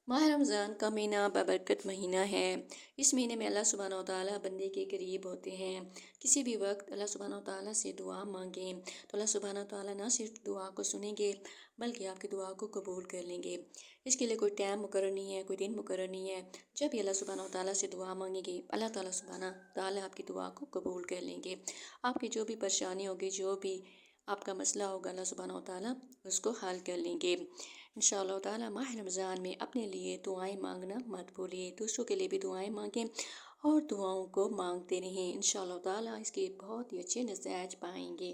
ماہ رمضان کا مہینہ بابرکت مہینہ ہے۔ اس مہینے میں اللہ سبحانہ و تعالیٰ بندے کے قریب ہوتے ہیں۔ کسی بھی وقت اللہ سبحانہ و تعالیٰ سے دعا مانگیں تو اللہ سبحانہ و تعالیٰ نہ صرف دعا کو سنیں گے بلکہ آپ کی دعا کو قبول کر لیں گے۔ اس کے لیے کوئی ٹائم مقرر نہیں ہے، کوئی دن مقرر نہیں ہے۔ جب بھی اللہ سبحانہ و تعالیٰ سے دعا مانگیں گے اللہ تعالیٰ سبحانہ و تعالیٰ آپ کی دعا کو قبول کر لیں گے۔ آپ کی جو بھی پریشانی ہوگی، جو بھی آپ کا مسئلہ ہوگا، اللہ سبحانہ و تعالیٰ اس کو حل کر لیں گے انشاءاللہ تعالیٰ۔ ماہ رمضان میں اپنے لیے دعائیں مانگنا مت بھولیے، دوسروں کے لیے بھی دعائیں مانگیں اور دعاؤں کو مانگتے رہیں۔ انشاءاللہ تعالیٰ اس کے بہت ہی اچھے نتائج پائیں گے۔